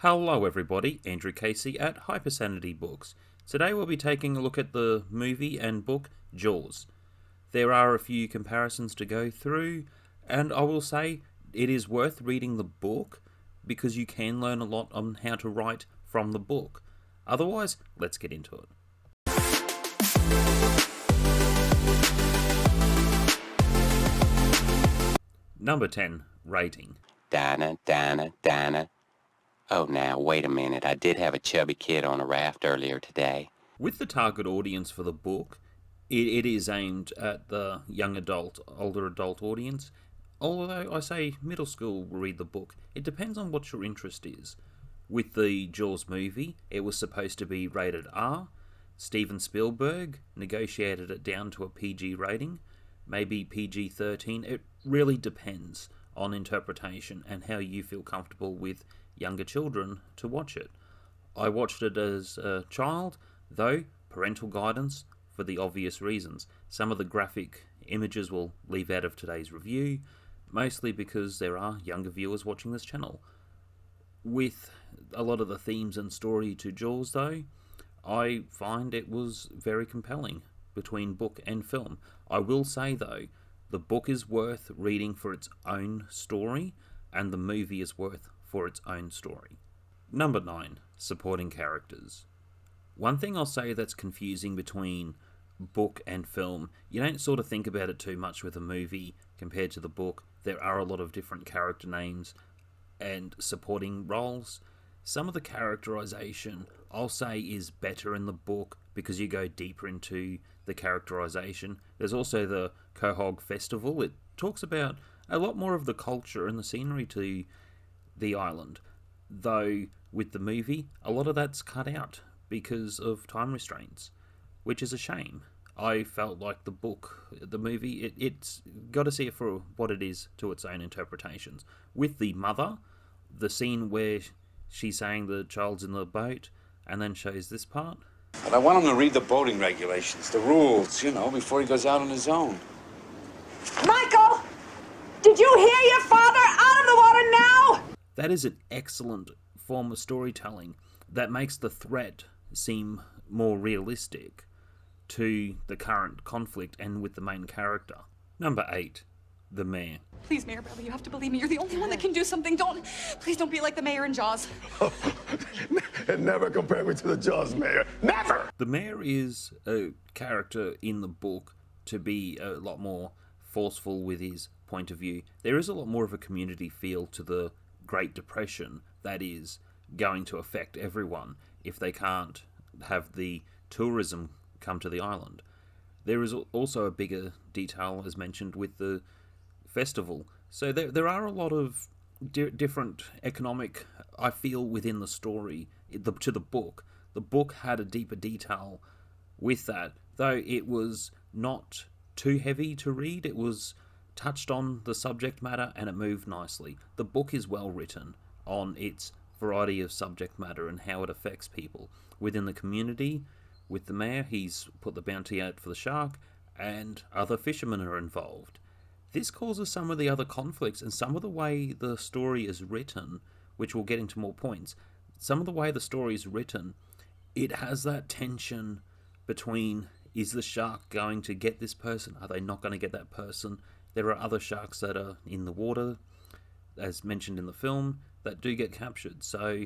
Hello everybody, Andrew Casey at Hypersanity Books. Today we'll be taking a look at the movie and book Jaws. There are a few comparisons to go through, and I will say it is worth reading the book because you can learn a lot on how to write from the book. Otherwise, let's get into it. Number 10, rating. Dana. Oh, now, wait a minute. I did have a chubby kid on a raft earlier today. With the target audience for the book, it is aimed at the young adult, older adult audience. Although I say middle school will read the book, it depends on what your interest is. With the Jaws movie, it was supposed to be rated R. Steven Spielberg negotiated it down to a PG rating, maybe PG-13. It really depends on interpretation and how you feel comfortable with younger children to watch it. I watched it as a child, though parental guidance for the obvious reasons. Some of the graphic images we'll leave out of today's review, mostly because there are younger viewers watching this channel. With a lot of the themes and story to Jaws, though, I find it was very compelling between book and film. I will say, though, the book is worth reading for its own story, and the movie is worth for its own story. Number 9, supporting characters. One thing I'll say that's confusing between book and film, you don't sort of think about it too much with a movie compared to the book. There are a lot of different character names and supporting roles. Some of the characterization I'll say is better in the book because you go deeper into the characterization. There's also the Quahog Festival. It talks about a lot more of the culture and the scenery to the island, though with the movie a lot of that's cut out because of time restraints, which is a shame. I felt like the movie, it's got to see it for what it is to its own interpretations. With the mother, the scene where she's saying the child's in the boat and then shows this part. But I want him to read the boating regulations, the rules, before he goes out on his own. Michael! Did you hear your father? Out of the water now! That is an excellent form of storytelling that makes the threat seem more realistic to the current conflict and with the main character. Number 8, the mayor. Please, Mayor Bradley, you have to believe me. You're the only one that can do something. Please don't be like the mayor in Jaws. Never compare me to the Jaws mayor. Never! The mayor is a character in the book to be a lot more forceful with his point of view. There is a lot more of a community feel to the Great Depression that is going to affect everyone if they can't have the tourism come to the island. There is also a bigger detail, as mentioned, with the festival. So there are a lot of different economic, I feel, within the story to the book. The book had a deeper detail with that, though it was not too heavy to read. It was touched on the subject matter and it moved nicely. The book is well written on its variety of subject matter and how it affects people. Within the community, with the mayor, he's put the bounty out for the shark, and other fishermen are involved. This causes some of the other conflicts, and some of the way the story is written, which we'll get into more points, some of the way the story is written, it has that tension between, is the shark going to get this person? Are they not going to get that person? There are other sharks that are in the water, as mentioned in the film, that do get captured. So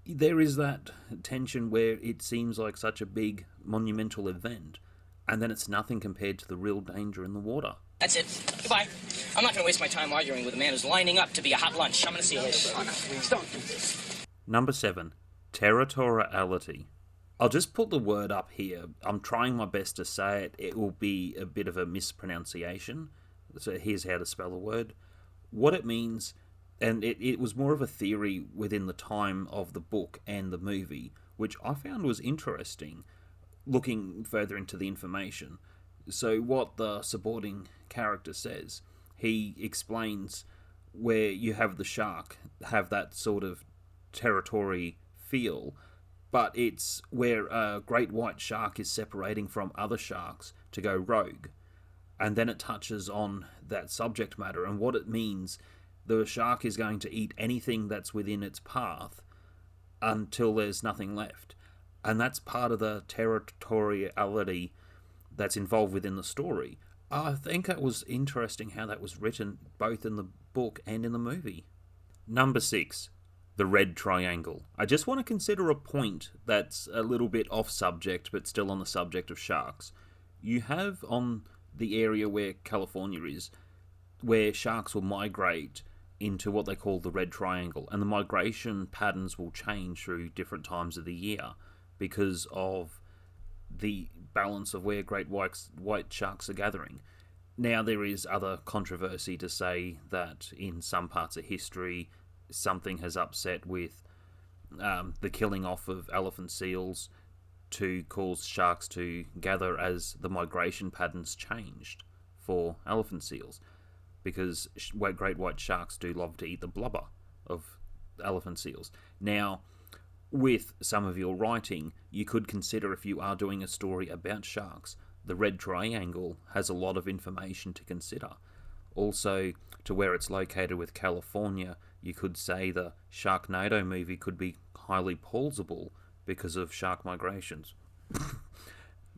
there is that tension where it seems like such a big, monumental event, and then it's nothing compared to the real danger in the water. That's it. Goodbye. I'm not going to waste my time arguing with a man who's lining up to be a hot lunch. I'm going to see you later. Please don't do this. Number 7, Territoriality. I'll just put the word up here. I'm trying my best to say it. It will be a bit of a mispronunciation. So here's how to spell the word. What it means, and it was more of a theory within the time of the book and the movie, which I found was interesting, looking further into the information. So what the supporting character says, he explains where you have the shark have that sort of territory feel, but it's where a great white shark is separating from other sharks to go rogue. And then it touches on that subject matter and what it means. The shark is going to eat anything that's within its path until there's nothing left. And that's part of the territoriality that's involved within the story. I think it was interesting how that was written both in the book and in the movie. Number 6, the red triangle. I just want to consider a point that's a little bit off subject, but still on the subject of sharks. You have on the area where California is, where sharks will migrate into what they call the red triangle, and the migration patterns will change through different times of the year because of the balance of where great white sharks are gathering. Now, there is other controversy to say that in some parts of history, something has upset with the killing off of elephant seals to cause sharks to gather as the migration patterns changed for elephant seals, because great white sharks do love to eat the blubber of elephant seals. Now, with some of your writing, you could consider, if you are doing a story about sharks, the red triangle has a lot of information to consider. Also, to where it's located with California, you could say the Sharknado movie could be highly plausible because of shark migrations.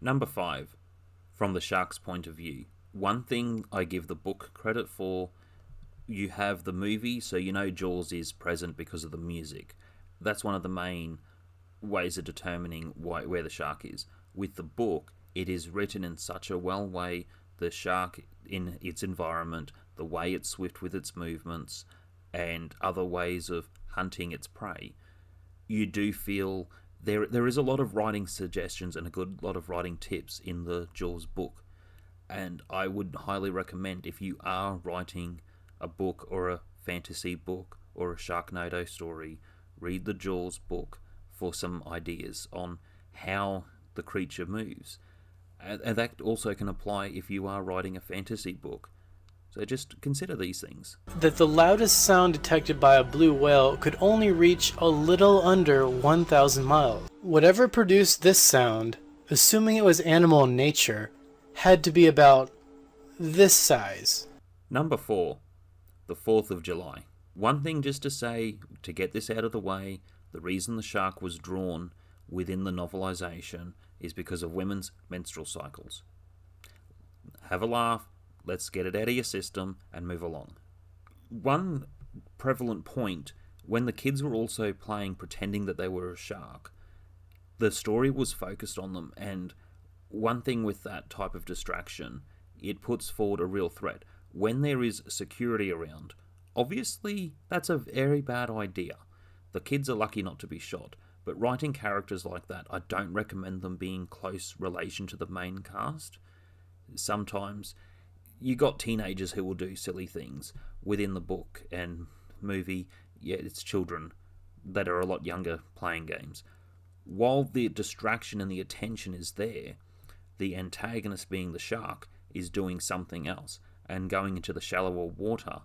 Number 5, from the shark's point of view. One thing I give the book credit for, you have the movie, so you know Jaws is present because of the music. That's one of the main ways of determining where the shark is. With the book, it is written in such a well way, the shark in its environment, the way it's swift with its movements, and other ways of hunting its prey. You do feel there is a lot of writing suggestions and a good lot of writing tips in the Jaws book. And I would highly recommend, if you are writing a book or a fantasy book or a Sharknado story, read the Jaws book for some ideas on how the creature moves. And that also can apply if you are writing a fantasy book. So just consider these things. That the loudest sound detected by a blue whale could only reach a little under 1,000 miles. Whatever produced this sound, assuming it was animal in nature, had to be about this size. Number 4, the 4th of July. One thing just to say, to get this out of the way, the reason the shark was drawn within the novelization is because of women's menstrual cycles. Have a laugh, let's get it out of your system and move along. One prevalent point, when the kids were also playing pretending that they were a shark, the story was focused on them, and one thing with that type of distraction, it puts forward a real threat. When there is security around, obviously that's a very bad idea. The kids are lucky not to be shot, but writing characters like that, I don't recommend them being close relation to the main cast. Sometimes you got teenagers who will do silly things within the book and movie. Yeah, it's children that are a lot younger playing games. While the distraction and the attention is there, the antagonist, being the shark, is doing something else and going into the shallower water.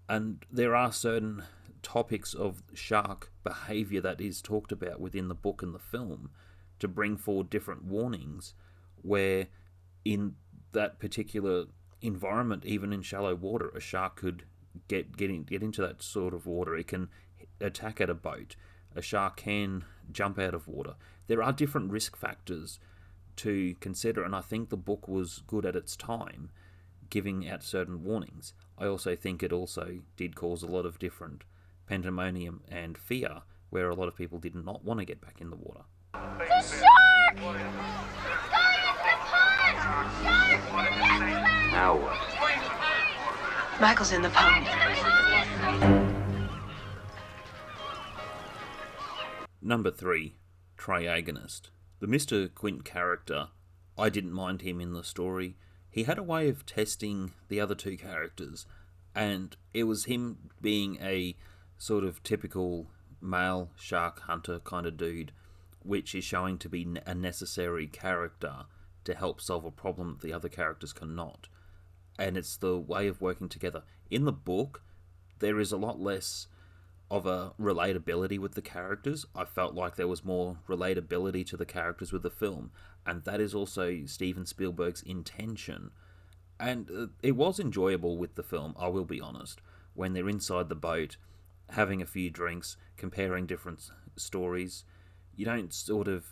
And there are certain topics of shark behavior that is talked about within the book and the film to bring forward different warnings, where in that particular environment, even in shallow water, a shark could get into that sort of water. It can attack at a boat. A shark can jump out of water. There are different risk factors to consider, and I think the book was good at its time, giving out certain warnings. I also think it also did cause a lot of different pandemonium and fear, where a lot of people did not want to get back in the water. The shark! It's going into the pond! Shark! Now what? Michael's in the pond. Number 3, Triagonist. The Mr. Quint character, I didn't mind him in the story. He had a way of testing the other two characters, and it was him being a sort of typical male shark hunter kind of dude, which is showing to be a necessary character to help solve a problem that the other characters cannot. And it's the way of working together. In the book, there is a lot less of a relatability with the characters. I felt like there was more relatability to the characters with the film, and that is also Steven Spielberg's intention. And it was enjoyable with the film, I will be honest, when they're inside the boat having a few drinks, comparing different stories. You don't sort of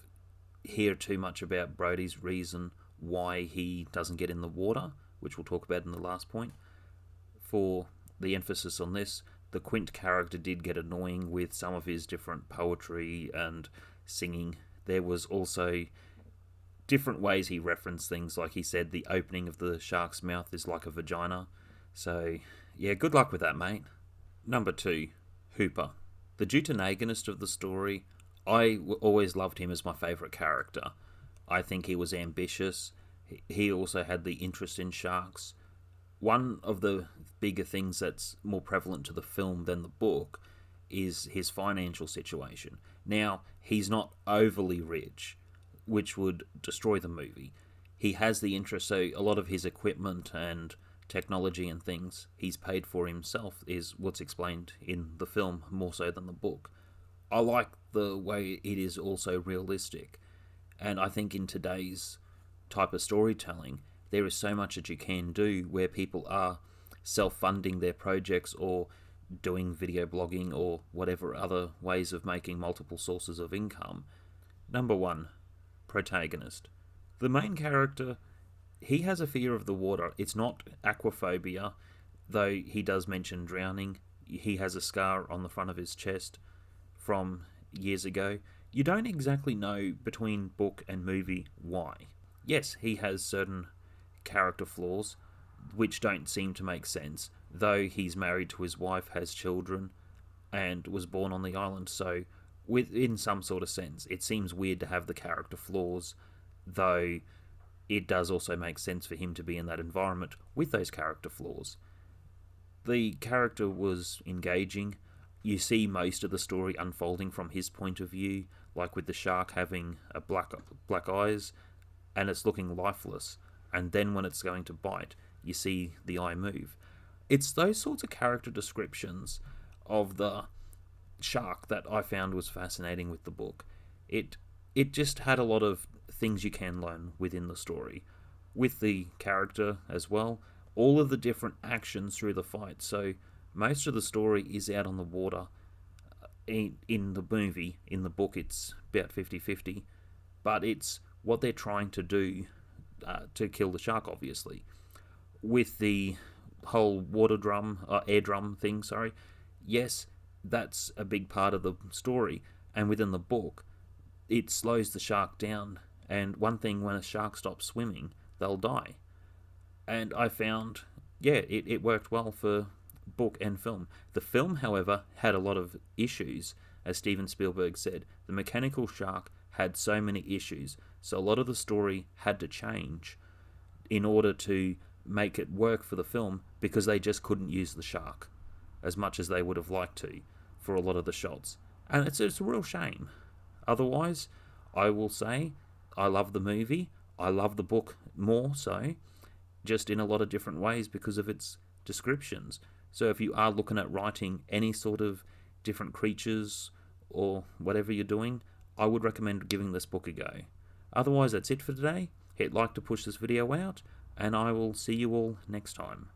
hear too much about Brody's reason why he doesn't get in the water, which we'll talk about in the last point. For the emphasis on this, the Quint character did get annoying with some of his different poetry and singing. There was also different ways he referenced things, like he said the opening of the shark's mouth is like a vagina. So, yeah, good luck with that, mate. Number 2, Hoopa. The deuteragonist of the story, I always loved him as my favourite character. I think he was ambitious. He also had the interest in sharks. One of the bigger things that's more prevalent to the film than the book is his financial situation. Now, he's not overly rich, which would destroy the movie. He has the interest, so a lot of his equipment and technology and things he's paid for himself is what's explained in the film more so than the book. I like the way it is also realistic, and I think in today's type of storytelling there is so much that you can do where people are self-funding their projects or doing video blogging or whatever other ways of making multiple sources of income. Number 1, protagonist. The main character, he has a fear of the water. It's not aquaphobia, though he does mention drowning. He has a scar on the front of his chest from years ago. You don't exactly know between book and movie why. Yes, he has certain character flaws which don't seem to make sense, though he's married to his wife, has children, and was born on the island, so within some sort of sense it seems weird to have the character flaws, though it does also make sense for him to be in that environment with those character flaws. The character was engaging. You see most of the story unfolding from his point of view, like with the shark having a black eyes and it's looking lifeless, and then when it's going to bite you see the eye move. It's those sorts of character descriptions of the shark that I found was fascinating with the book. It just had a lot of things you can learn within the story, with the character as well, all of the different actions through the fight. So most of the story is out on the water. In the movie, in the book it's about 50-50, but it's what they're trying to do to kill the shark, obviously. With the whole air drum thing, yes, that's a big part of the story, and within the book it slows the shark down, and one thing, when a shark stops swimming they'll die. And I found, it worked well for book and film. The film, however, had a lot of issues. As Steven Spielberg said, the mechanical shark had so many issues, so a lot of the story had to change in order to make it work for the film, because they just couldn't use the shark as much as they would have liked to for a lot of the shots. And it's a real shame. Otherwise, I will say I love the movie. I love the book more so, just in a lot of different ways because of its descriptions. So if you are looking at writing any sort of different creatures or whatever you're doing, I would recommend giving this book a go. Otherwise, that's it for today. Hit like to push this video out, and I will see you all next time.